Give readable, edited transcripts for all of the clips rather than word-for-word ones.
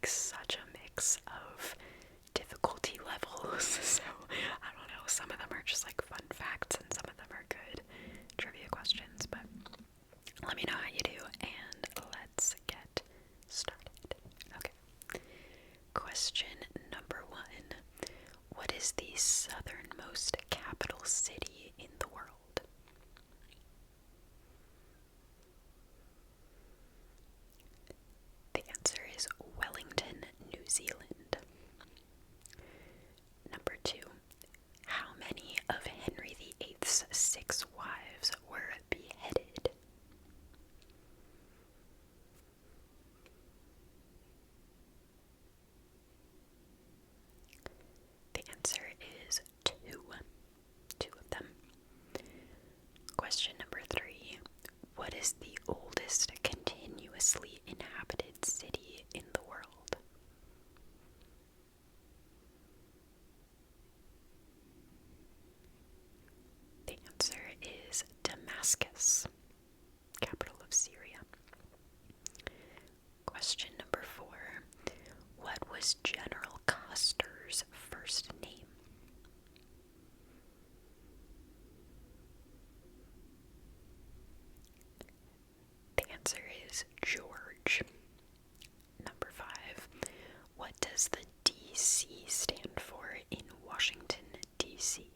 like such a mix of difficulty levels. So I don't know, some of them are just like fun facts and some of them are good trivia questions, but let me know how you do and let's get started. Okay. Question number 1. What is the southernmost capital city in the world? The answer is Wellington, New Zealand. Number 2. How many of Henry VIII's 6 wives were beheaded? The answer is 2. 2 of them. Question number 3. What is the oldest continuously inhabited city in the world? The answer is Damascus, capital of Syria. Question number 4. What was General Custer's first name? The answer is George. Number 5. What does the DC stand for in Washington, D.C.?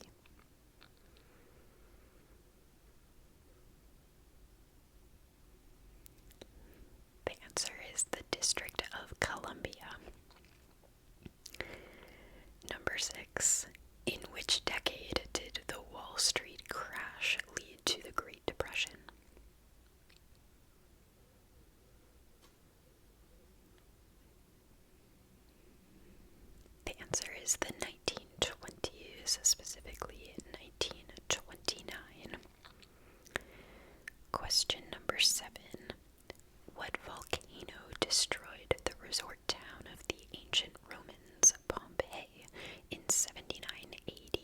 The answer is the District of Columbia. Number 6. In which decade did the Wall Street crash lead to the Great Depression? The answer is the 1920s, specifically 1929. Question number 7. What volcano destroyed the resort town of the ancient Romans, Pompeii, in 79 AD?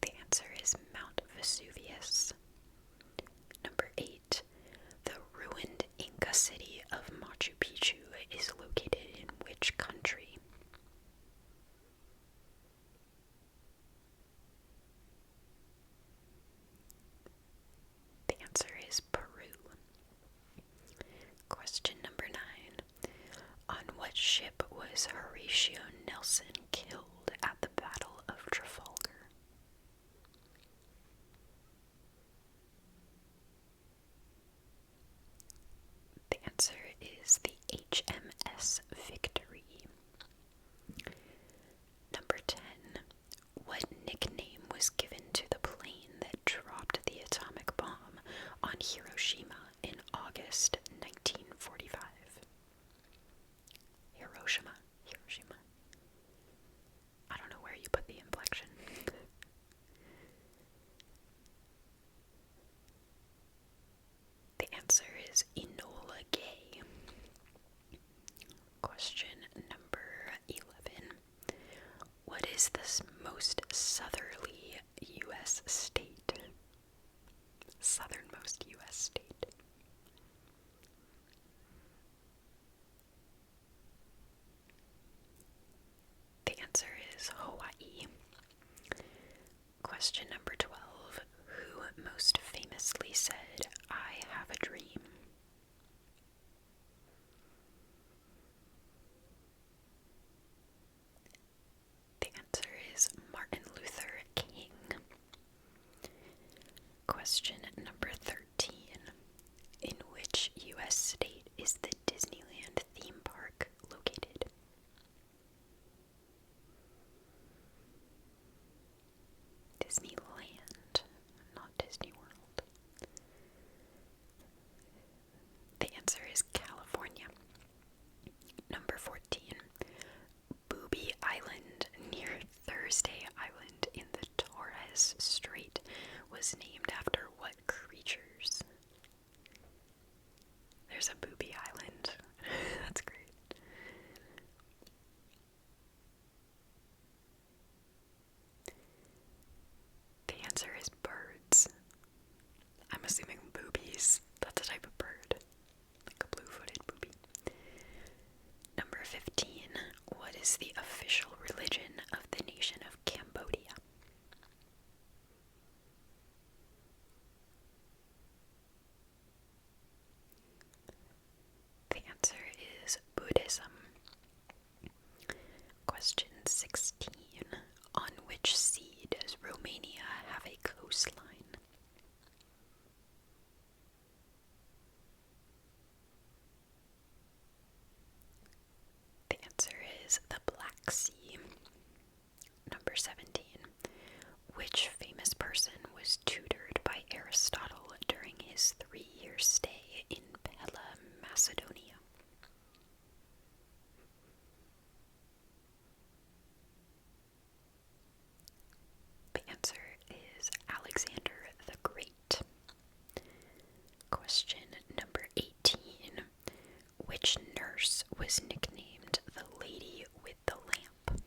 The answer is Mount Vesuvius. Number 8. The ruined Inca city of Machu Picchu is located in which country? The answer is Peru. Question number 9. On what ship was Horatio Nelson killed at the Battle of Trafalgar? The answer is the HMS Victory. Number 10. What nickname was given to the plane that dropped the atomic bomb on Hiroshima in August 1945? Hiroshima. I don't know where you put the inflection. The answer is Enola Gay. Question number 11. What is the most southerly U.S. state? Southernmost U.S. state. The answer is Hawaii. Question number 12. Who most famously said, "I have a dream"? The answer is Martin Luther King. Question number 13. In which U.S. state is the Disneyland theme park located? Disneyland, not Disney World. The answer is California. Number 14. Booby Island near Thursday Island in the Torres Strait was named after what creatures? There's a Booby Island. That's great. The answer is birds. I'm assuming is the Black Sea? Number 17. Which famous person was tutored by Aristotle during his 3-year stay in Pella, Macedonia? The answer is Alexander the Great. Question number 18. Which nurse was nicknamed the Lady with the Lamp?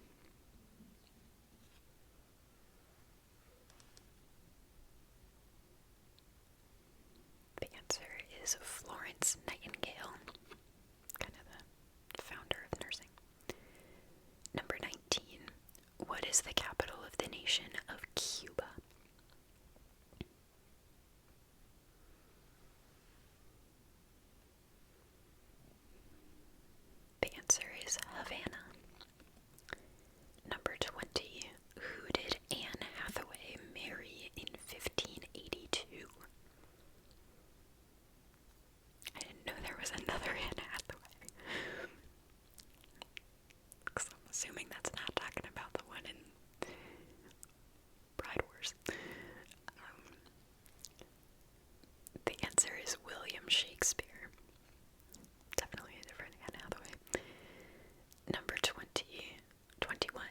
The answer is Florence Nightingale, kind of the founder of nursing. Number 19. What is the capital of the nation of Cuba? The answer is Havana. Number 20. Who did Anne Hathaway marry in 1582? I didn't know there was another Anne Hathaway. Because I'm assuming that's not talking about the one in Bride Wars. The answer is William Shakespeare. Definitely a different Anne Hathaway. Number 21.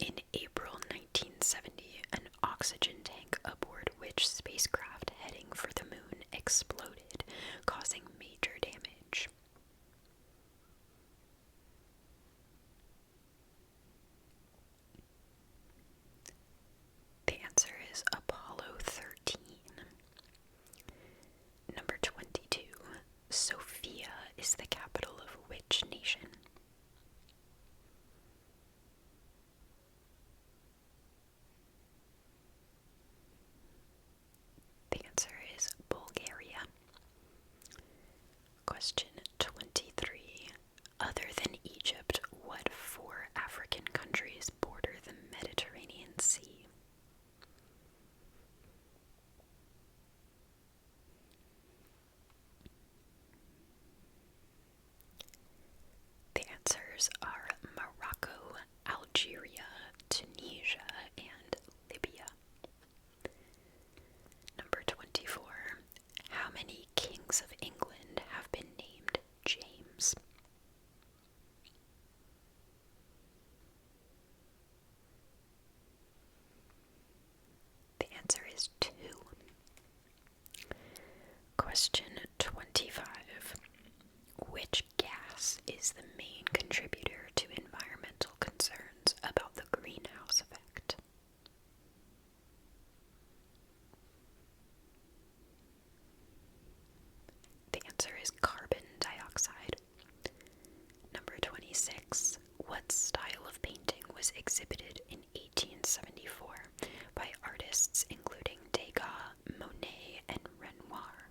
In April 1970, an oxygen tank aboard which spacecraft heading for the moon exploded, causing major damage? The answer is Apollo 13. Number 22. Sofia is the capital of which nation? The answer is Bulgaria. Question 23. Other than Egypt, what 4 African countries border the Mediterranean Sea? The answers are Morocco, Algeria, Tunisia, and Libya. Number 24. How many kings of England have been named James? The answer is 2. Question 25. Which gas is the main contributor to environmental concerns about the greenhouse effect? The answer is carbon dioxide. Number 26. What style of painting was exhibited in 1874 by artists including Degas, Monet, and Renoir?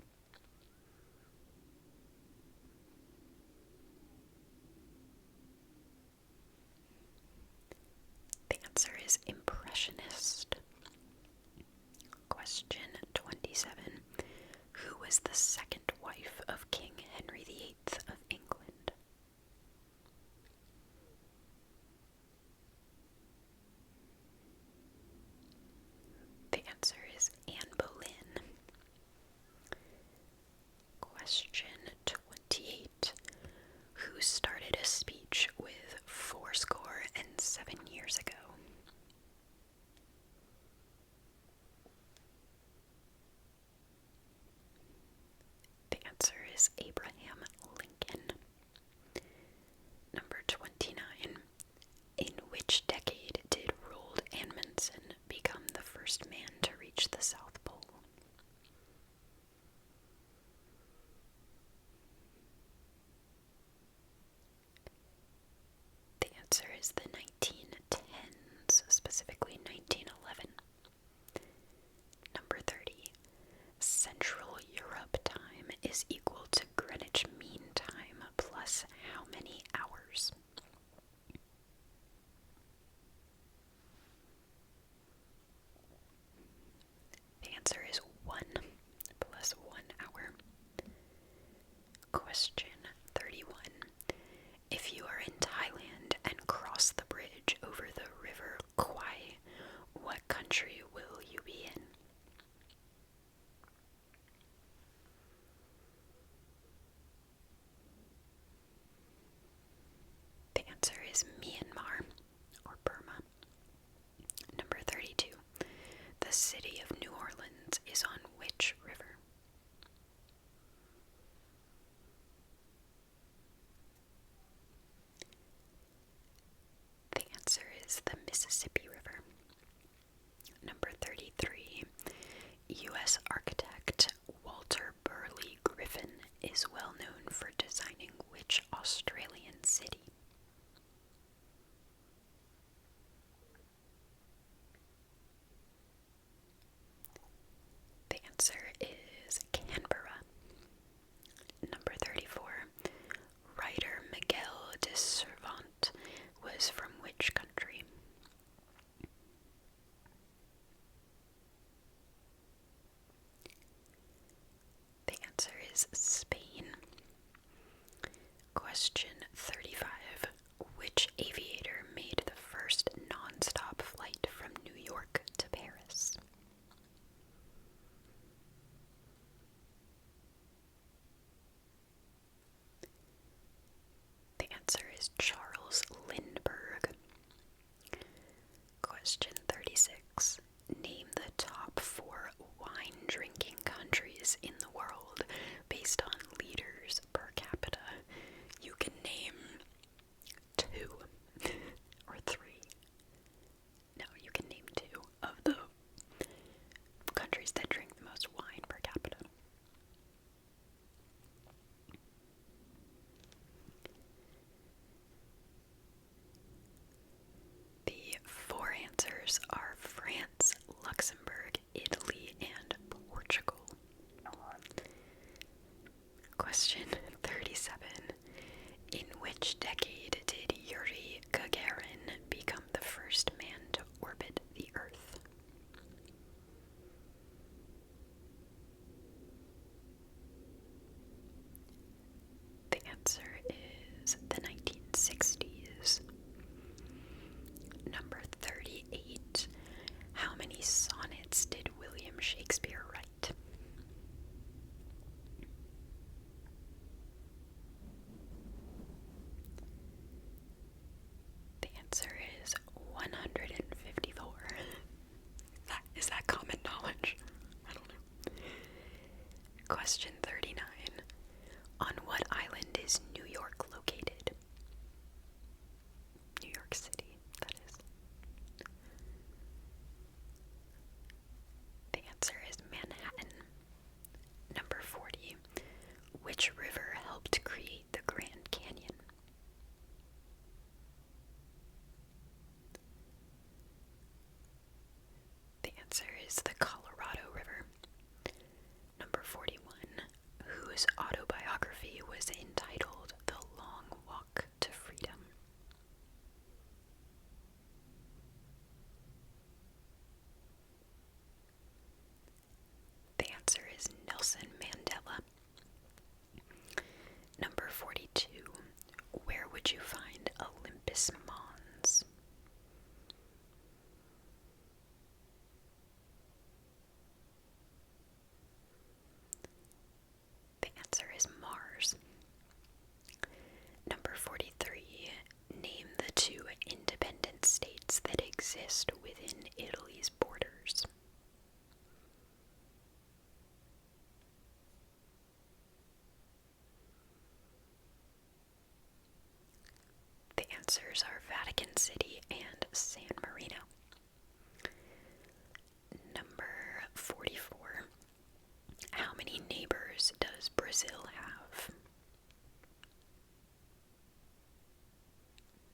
The answer is Impressionist. Question 27. Who was the second wife of King Henry VIII of England? The answer is Anne Boleyn. Question 28. Who started a speech with 7 years ago? The answer is Abraham Lincoln. Number 29. In which decade did Roald Amundsen become the first man to reach the South Pole? The answer is the 1910s, specifically 1911. Number 30. Central Europe time is equal to Greenwich Mean Time plus how many hours? The answer is 1 plus 1 hour. Question 31. If you are in Thailand and is Myanmar, or Burma. Number 32. The city of New Orleans is on which river? The answer is the Mississippi River. Number 33. U.S. architect Walter Burley Griffin is well known for designing which Australian city? The answer is Canberra. Number 34. Writer Miguel de Cervantes was from which country? The answer is Spain. Question 35. Which aviator made the first non-stop flight from New York to Paris? The answer is Charles Lindbergh. Question 36. Name the top 4 wine-drinking countries in the world based on liters per capita. You can name 2 or 3. No, you can name 2 of the countries that drink the most wine per capita. The 4 answers are France, Luxembourg, Italy, and Portugal. Question 37. In which decade did Yuri Gagarin become the first man to orbit the Earth? The answer is the 1960s. Number 38. How many sonnets did William Shakespeare write? The answer is 154. Is that common knowledge? I don't know. Question 39. On what island is New York located? New York City, that is. The answer is Manhattan. Number 40. Which river helped create the Grand Canyon? The answer is the Colorado River. Number 41. Whose autobiography was entitled The Long Walk to Freedom? The answer is Nelson Mandela. Number 42. Where would you find Olympus Mons? The answer is Mars. Number 43. Name the 2 independent states that exist within Italy's borders. The answers are Vatican City and San Marino. Number 44. How many neighbors does Brazil have?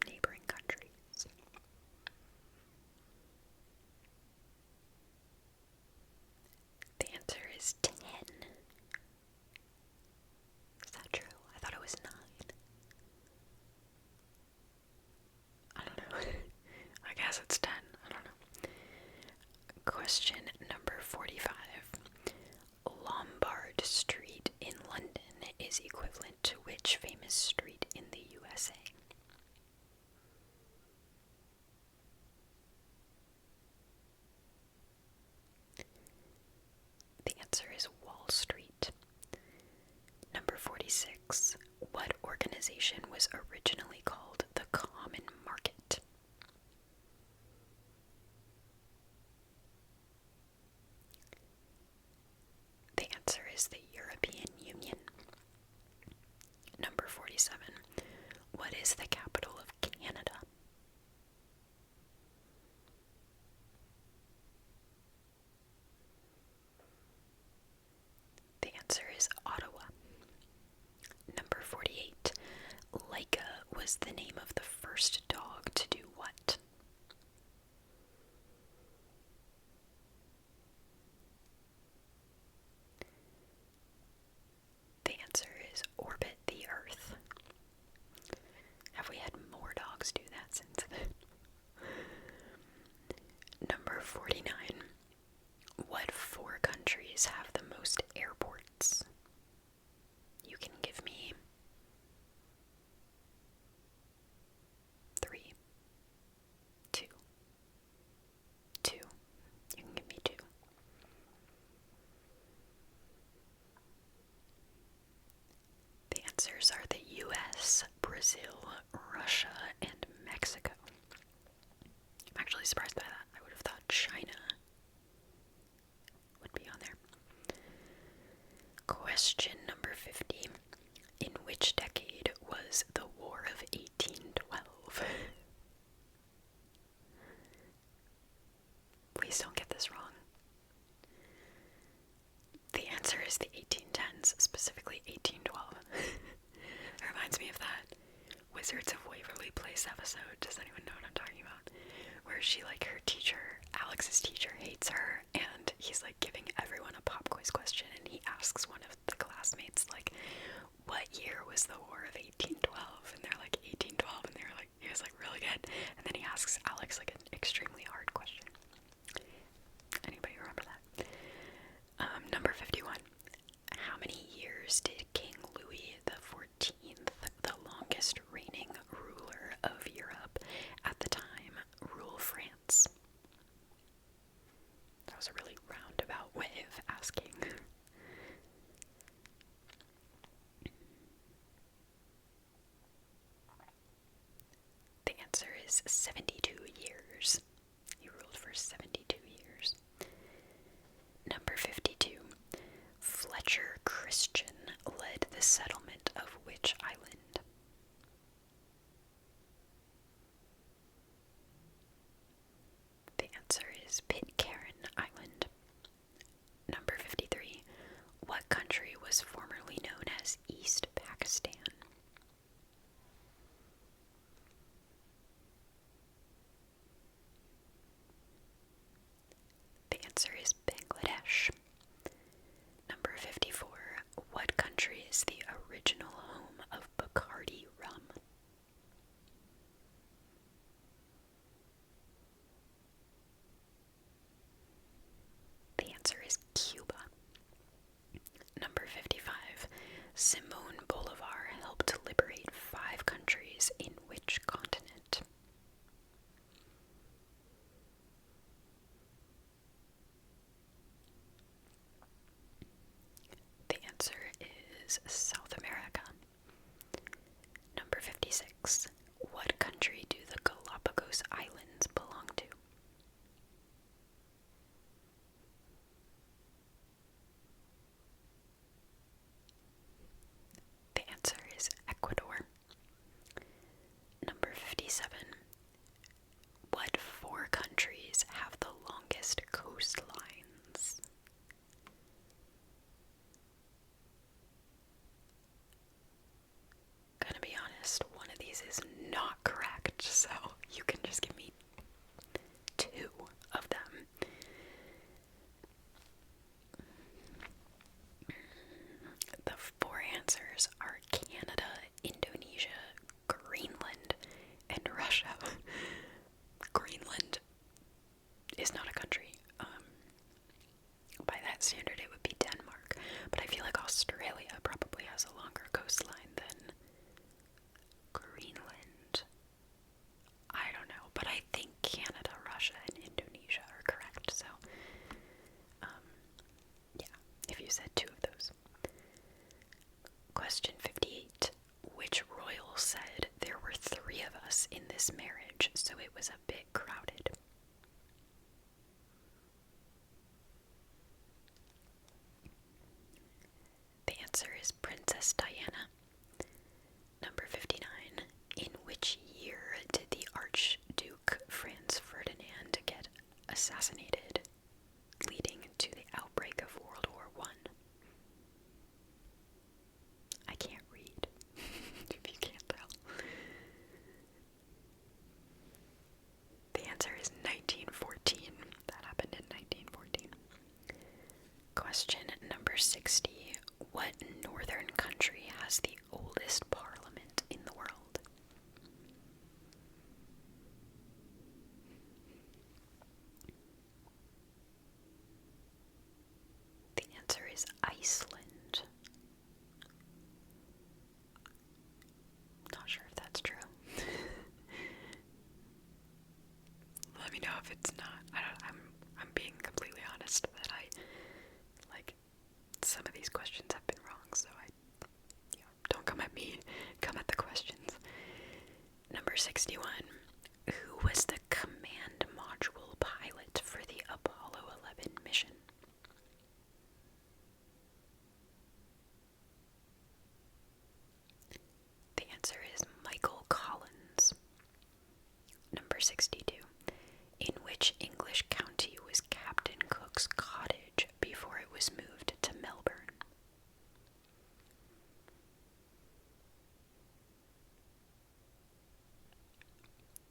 Neighboring countries. The answer is 10. Is that true? I thought it was 9. I don't know. I guess it's 10. I don't know. Question number 45. Lombard Street in London is equivalent to which famous street in the USA? The answer is Wall Street. Number 46. What organization was originally called the Commonwealth common market? The answer is the European Union. Number 47. What is the capital of Canada? The answer is Ottawa. Number 48. Laika was the name of the first dog to do what? The answer is orbit the Earth. Have we had more dogs do that since then? Number 49. What 4 countries have the most airports? You can give me 3, 2, 2. You can give me 2. The answers are the US, Brazil, Russia, and Mexico. I'm actually surprised by that. I would have thought China would be on there. Question number 50. In which decade was the War of 1812? Please don't get this wrong. The answer is the 1810s, specifically 1812. It reminds me of that Wizards of Waverly Place episode. Does anyone know what I'm talking about? Where she, like, her teacher, Alex's teacher, hates her, and he's, like, giving everyone a pop quiz question, and he asks one of the classmates, like, what year was the War of 1812? And they're like, 1812, and they're like, he was like, really good. And then he asks Alex, like, an extremely hard question. Anybody remember that? Number 51. How many years did King Louis XIV, the longest reigning ruler of Europe at the time, rule France? That was a really roundabout way of asking. The answer is 72 years. He ruled for 72 years. Number 52. Fletcher Christian led the settlement of which island? The answer is Pitcairn Island. Number 53. What country was formerly known as East Pakistan? The answer is Bangladesh. Number 54. What country is the original home of Bacardi rum? The answer is Cuba. Number 55. Simone Bolivar helped liberate 5 countries in which continent? The answer is South America. Number 56. What country do the Galapagos Islands belong to? The answer is Ecuador. Number 57. What 4 countries have the longest coastlines? Gonna be honest, one of these is not correct, so you can just give me is Princess Diana. Number 59. In which year did the Archduke Franz Ferdinand get assassinated, leading to the outbreak of World War I? I can't read, if you can't tell. The answer is 1914. That happened in 1914. Question number 60. What northern country has the oldest parliament in the world? The answer is Iceland. Not sure if that's true. Let me know if it's not. I'm being completely honest that some of these questions have been wrong, so don't come at me, come at the questions. Number 61. Who was the command module pilot for the Apollo 11 mission? The answer is Michael Collins. Number 62. In which English county was Captain Cook's cottage before it was moved to Melbourne?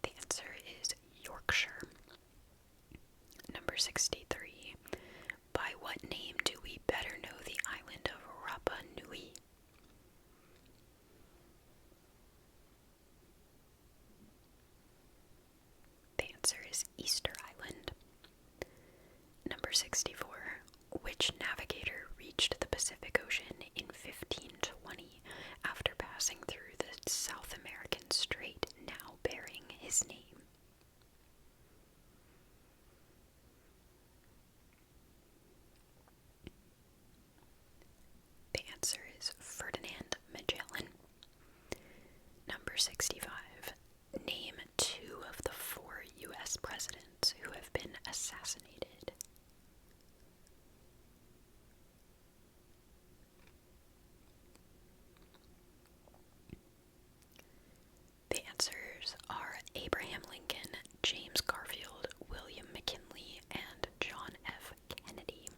The answer is Yorkshire. Number 63. By what name do we better know the island of Rapa Nui? The answer is Easter Island. Number 64. Which navigator reached the Pacific Ocean in 1520 after passing through the South American Strait now bearing his name? The answer is Ferdinand Magellan. Number 65. Name 2 of the 4 U.S. presidents who have been assassinated. The answers are Abraham Lincoln, James Garfield, William McKinley, and John F. Kennedy.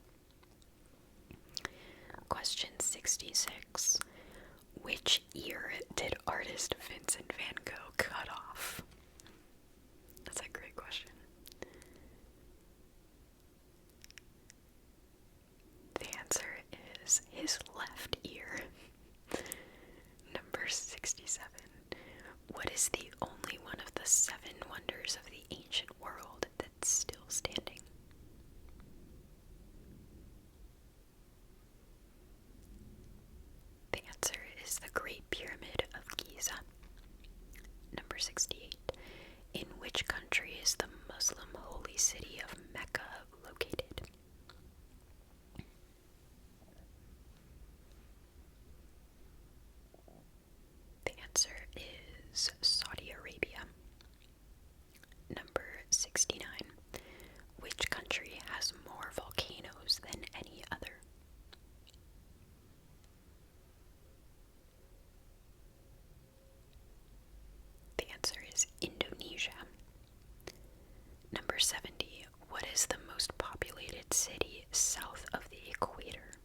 Question 66. Which ear did artist Vincent van Gogh cut off? That's a great question. The answer is his left ear. Number 67. What is the only one of the 7 wonders of the ancient world that's still standing? The answer is the Great Pyramid of Giza. Number 68. In which country is the Muslim holy city of Mecca located? The answer is Saudi Arabia. Number 69. Which country has more volcanoes than any other? The answer is Indonesia. Number 70. What is the most populated city south of the equator?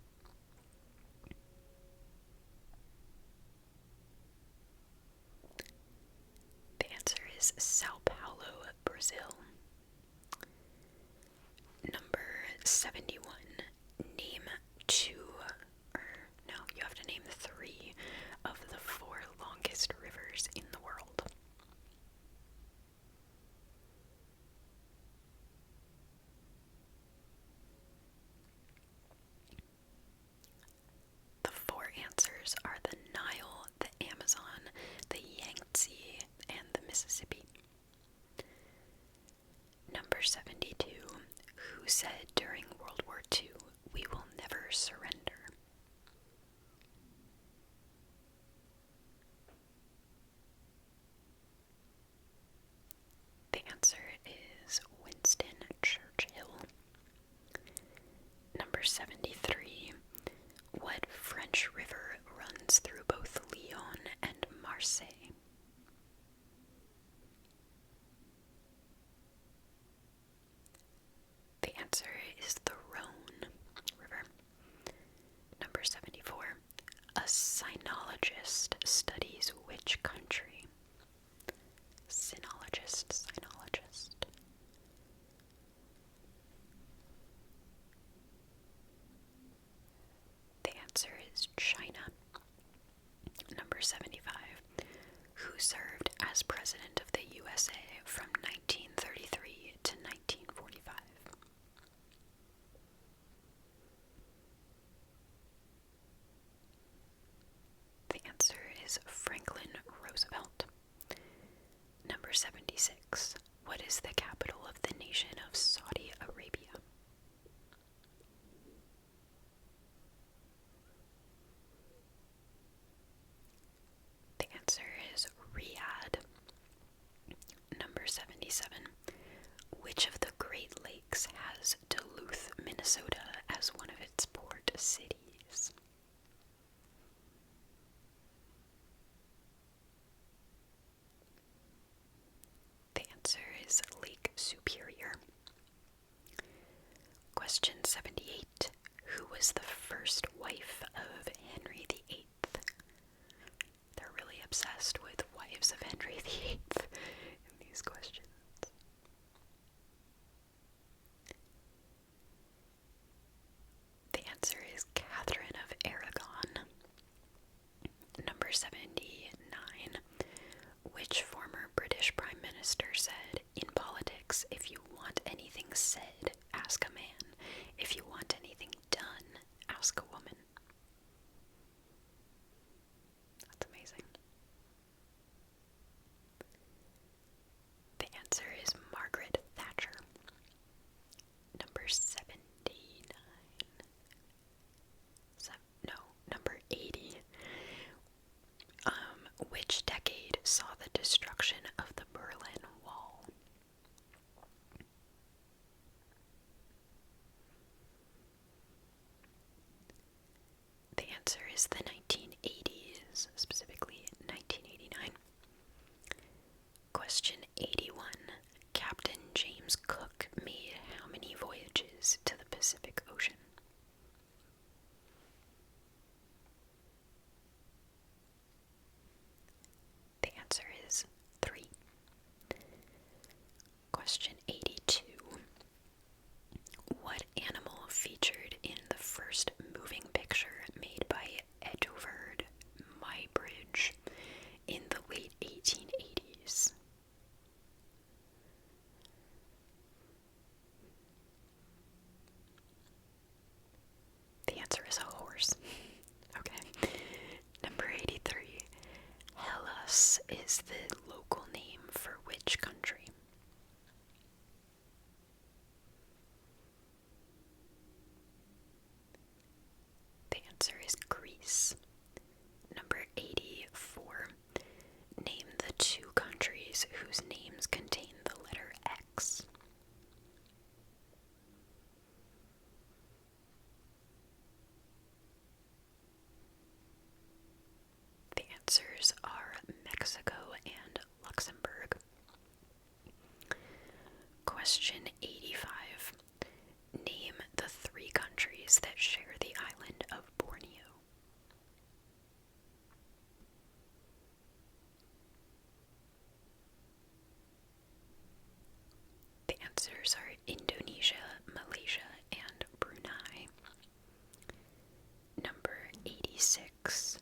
The answer is Sao Paulo, Brazil. Number 71. Name 2, or no, you have to name 3 of the 4 longest rivers in the world. sinologist studies which country? Sinologist. The answer is China. Number 75. Who served as president of the USA from 1933 to 1945? The answer is Franklin Roosevelt. Number 76. What is the capital of the nation of Saudi Arabia? The answer is Riyadh. Number 77. Which of the Great Lakes has Duluth, Minnesota as one of its port cities? The answer is Lake Superior. Question 78. Who was the first wife of Henry VIII? They're really obsessed with wives of Henry VIII in these questions. The answer is Catherine of Aragon. Number 79. Which former British Prime Minister said, "In politics, if you want anything said, ask a man. If you want anything done, ask a woman"? That's amazing. The answer is Margaret Thatcher. Number 79. Number 80. Which decade saw the destruction of the Berlin Wall? The answer is the 1980s, specifically 1989. Question 81. Captain James Cook made how many voyages to the Pacific Ocean? The answer is 3. Question 82. What animal featured in the first moving picture made by Edvard Muybridge in the late 1880s? The answer is a horse. Okay. Number 83. Hellas is the local name for which country? The answer is Greece. Number 84. Name the two countries whose names contain the letter X. The answers are Mexico and Luxembourg. Question 85. Name the 3 countries that share the island of Borneo. The answers are Indonesia, Malaysia, and Brunei. Number 86.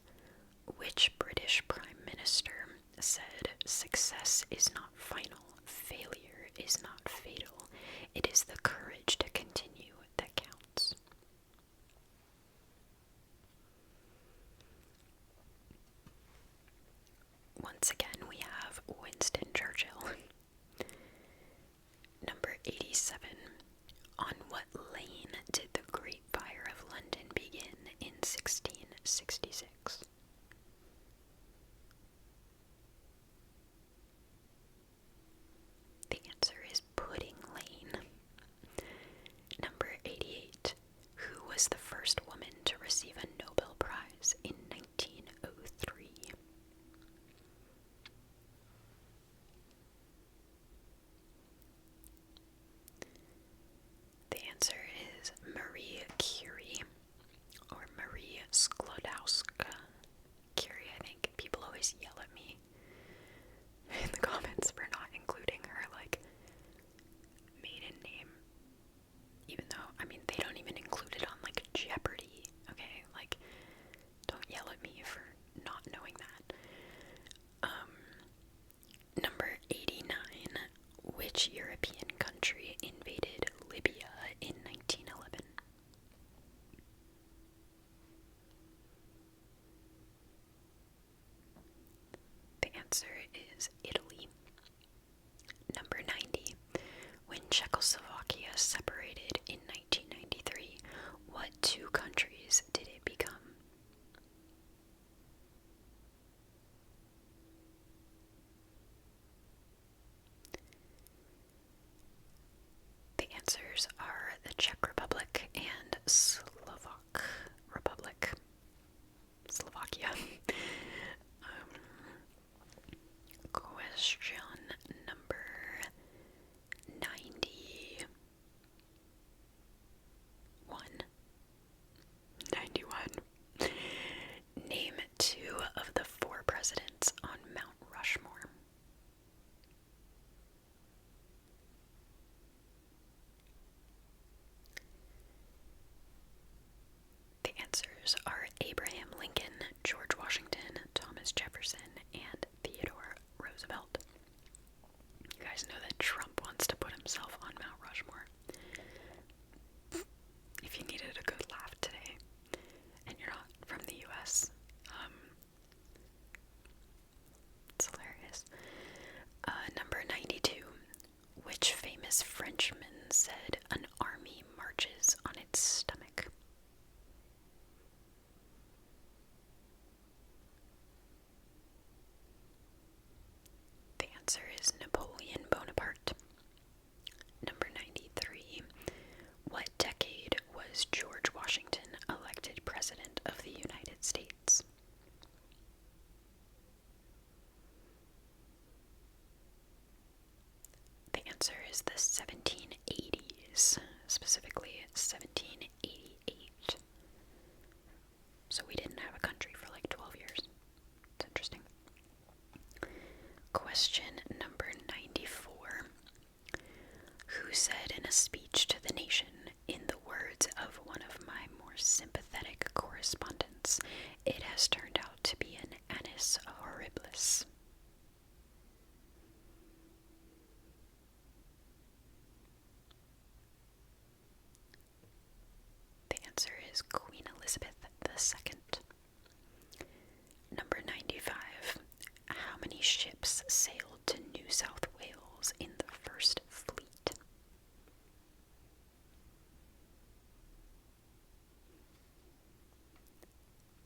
Which British Prime Minister said, "Success is not final, failure is not fatal. It is the courage to continue that counts"? Once again, we have Winston Churchill. Number 87. On what lane did the Great Fire of London begin in 1666? The answer is Pudding Lane. Number 88. Who was the first woman to receive a Nobel Prize in 1903? The answer is Marie is Italy. Number 90. When Czechoslovakia separated in 1993, what two countries did it become? The answers are the Czech Republic and Slovak Republic. Slovakia. Question number 91. 91. Name two of the four presidents on Mount Rushmore. The answers are Abraham Lincoln, George Washington, Thomas Jefferson, and Theodore Roosevelt. You guys know that Trump wants to put himself on Mount Rushmore. If you needed a good laugh today, and you're not from the US, it's hilarious. Number 92. Which famous Frenchman said an army marches on its stomach? The answer is Napoleon Bonaparte. Number 93. What decade was George Washington elected President of the United States? The answer is the 1780s, specifically 1788. So we didn't have a country for like 12 years. It's interesting. Question number 94. Who said in a speech to the nation, in the words of one of my more sympathetic correspondents, it has turned out to be an annus horribilis? The answer is Queen Elizabeth II. Number 95. How many ships sailed to New South Wales in the First Fleet?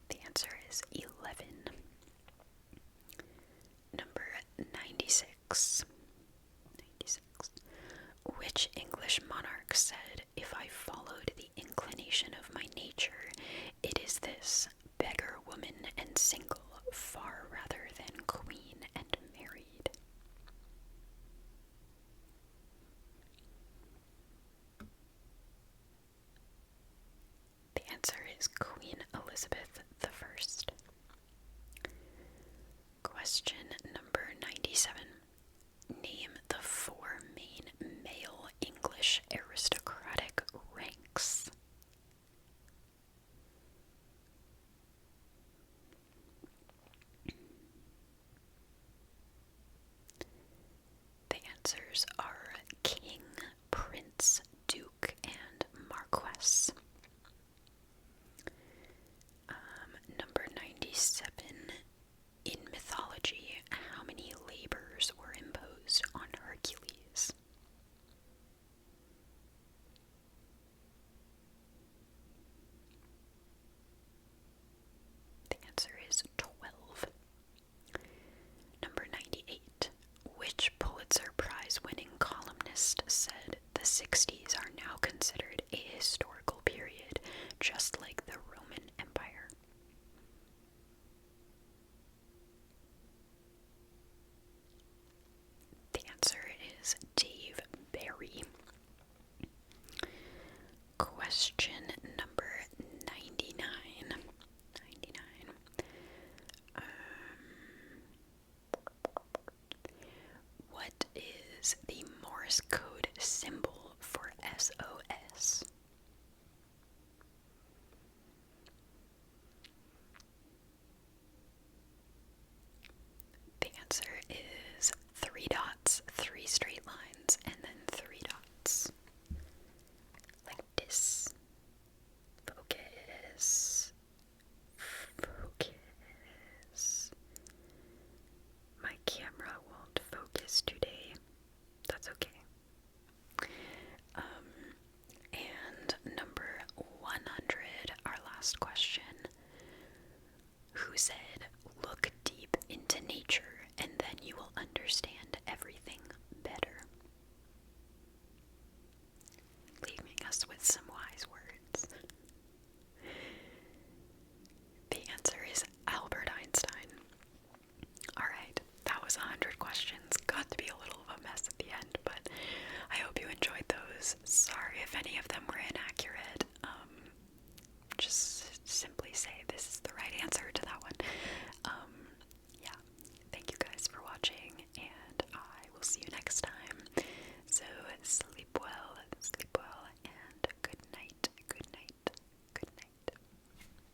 The answer is 11. Number 96. Which English monarch said, if I followed the inclination of my nature, it is this, beggar woman and single, far rather than queen and married? The answer is Queen Elizabeth I. Question number 97. Name the four main male English aristocratic ranks. The answers are king, prince, duke, and marquess. Number 97. In mythology, how many labors were imposed on Hercules? The answer is 12. Number 98. Which Pulitzer Prize winning columnist said the 60s are now considered a historical period question, who said, "Look deep into nature and then you will understand